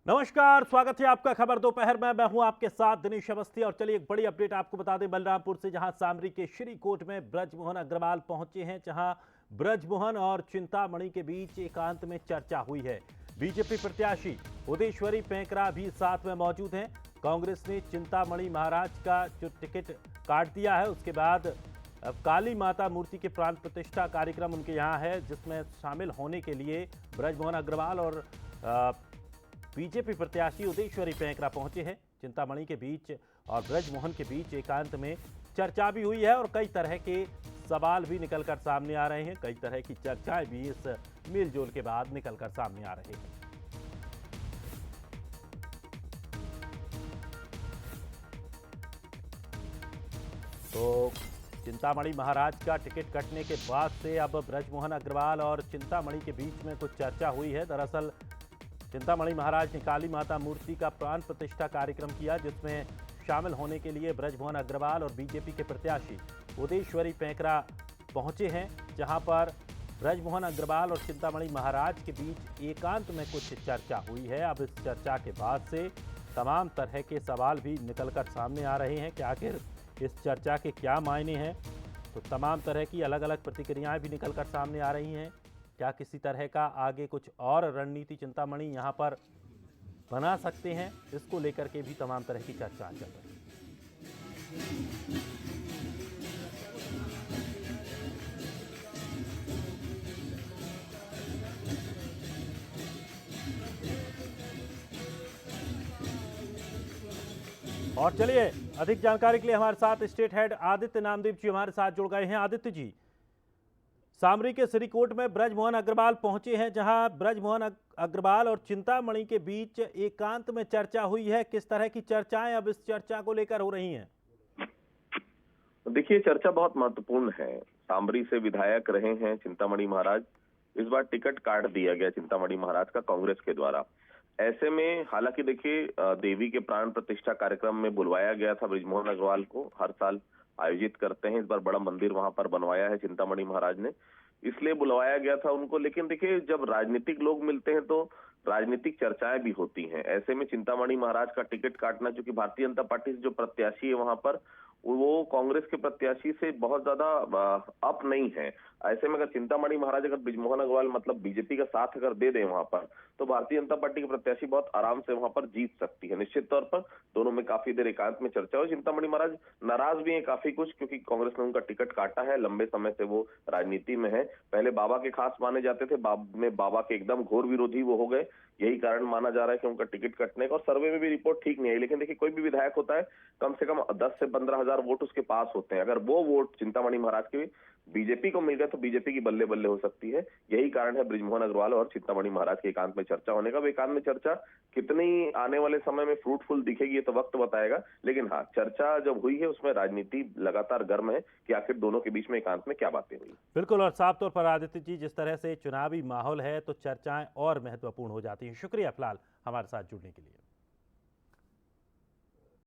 नमस्कार, स्वागत है आपका खबर दोपहर में। मैं हूं आपके साथ दिनेश अवस्थी और चलिए एक बड़ी अपडेट आपको बता दें बलरामपुर से, जहां सामरी के श्री कोर्ट में ब्रजमोहन अग्रवाल पहुंचे हैं, जहां ब्रजमोहन और चिंतामणि के बीच एकांत में चर्चा हुई है। बीजेपी प्रत्याशी उदेश्वरी पैंकरा भी साथ में मौजूद हैं। कांग्रेस ने चिंतामणि महाराज का जो टिकट काट दिया है, उसके बाद अब काली माता मूर्ति के प्राण प्रतिष्ठा कार्यक्रम उनके यहाँ है, जिसमें शामिल होने के लिए ब्रजमोहन अग्रवाल और बीजेपी प्रत्याशी उदेश्वरी पैंकरा पहुंचे हैं। चिंतामणि के बीच और ब्रजमोहन के बीच एकांत में चर्चा भी हुई है और कई तरह के सवाल भी निकलकर सामने आ रहे हैं। कई तरह की चर्चाएं भी इस मेलजोल के बाद निकलकर सामने आ रही हैं। तो चिंतामणि महाराज का टिकट कटने के बाद से अब ब्रजमोहन अग्रवाल और चिंतामणि के बीच में कुछ चर्चा हुई है। दरअसल चिंतामणि महाराज ने काली माता मूर्ति का प्राण प्रतिष्ठा कार्यक्रम किया, जिसमें शामिल होने के लिए ब्रजमोहन अग्रवाल और बीजेपी के प्रत्याशी उदेश्वरी पैंकरा पहुंचे हैं, जहां पर ब्रजमोहन अग्रवाल और चिंतामणि महाराज के बीच एकांत में कुछ चर्चा हुई है। अब इस चर्चा के बाद से तमाम तरह के सवाल भी निकलकर सामने आ रहे हैं कि आखिर इस चर्चा के क्या मायने हैं। तो तमाम तरह की अलग अलग प्रतिक्रियाएं भी निकलकर सामने आ रही हैं। क्या किसी तरह का आगे कुछ और रणनीति चिंतामणि यहाँ पर बना सकते हैं, इसको लेकर के भी तमाम तरह की चर्चा चल रही है। और चलिए अधिक जानकारी के लिए हमारे साथ स्टेट हेड आदित्य नामदेव जी हमारे साथ जुड़ गए हैं। आदित्य जी, सामरी के श्री कोर्ट में ब्रजमोहन अग्रवाल पहुंचे हैं, जहां ब्रजमोहन अग्रवाल और चिंतामणि के बीच एकांत में चर्चा हुई है। किस तरह की चर्चाएं अब इस चर्चा को लेकर हो रही हैं? देखिए, चर्चा बहुत महत्वपूर्ण है। सामरी से विधायक रहे हैं चिंतामणि महाराज। इस बार टिकट काट दिया गया चिंतामणि महाराज का कांग्रेस के द्वारा। ऐसे में हालांकि देखिए, देवी के प्राण प्रतिष्ठा कार्यक्रम में बुलवाया गया था ब्रजमोहन अग्रवाल को। हर साल आयोजित करते हैं, इस बार बड़ा मंदिर वहां पर बनवाया है चिंतामणि महाराज ने, इसलिए बुलवाया गया था उनको। लेकिन देखिए, जब राजनीतिक लोग मिलते हैं तो राजनीतिक चर्चाएं भी होती हैं। ऐसे में चिंतामणि महाराज का टिकट काटना, चूंकि भारतीय जनता पार्टी से जो प्रत्याशी है वहां पर, वो कांग्रेस के प्रत्याशी से बहुत ज्यादा अप नहीं है। ऐसे में अगर चिंतामणि महाराज अगर ब्रजमोहन अग्रवाल मतलब बीजेपी का साथ अगर दे दें वहां पर, तो भारतीय जनता पार्टी के प्रत्याशी बहुत आराम से वहां पर जीत सकती है। निश्चित तौर पर दोनों में काफी देर एकांत में चर्चा हुई। चिंतामणि महाराज नाराज भी है काफी कुछ, क्योंकि कांग्रेस ने उनका टिकट काटा है। लंबे समय से वो राजनीति में है, पहले बाबा के खास माने जाते थे, बाद में बाबा के एकदम घोर विरोधी वो हो गए। यही कारण माना जा रहा है कि उनका टिकट कटने का। और सर्वे में भी रिपोर्ट ठीक नहीं आई। लेकिन देखिए, कोई भी विधायक होता है, कम से कम 10 से 15 हजार वोट उसके पास होते हैं। अगर वो वोट चिंतामणि महाराज के बीजेपी को मिल गया तो बीजेपी की बल्ले बल्ले हो सकती है। यही कारण है ब्रजमोहन अग्रवाल और चिंतामणि महाराज के एकांत में चर्चा होने का। एकांत में चर्चा कितनी आने वाले समय में फ्रूटफुल दिखेगी ये तो वक्त बताएगा। लेकिन हाँ, चर्चा जब हुई है उसमें राजनीति लगातार गर्म है कि आखिर दोनों के बीच में एकांत में क्या बातें हुई। बिल्कुल, और साफ तौर पर आदित्य जी, जिस तरह से चुनावी माहौल है तो चर्चाएं और महत्वपूर्ण हो जाती हैं। शुक्रिया फिलहाल हमारे साथ जुड़ने के लिए।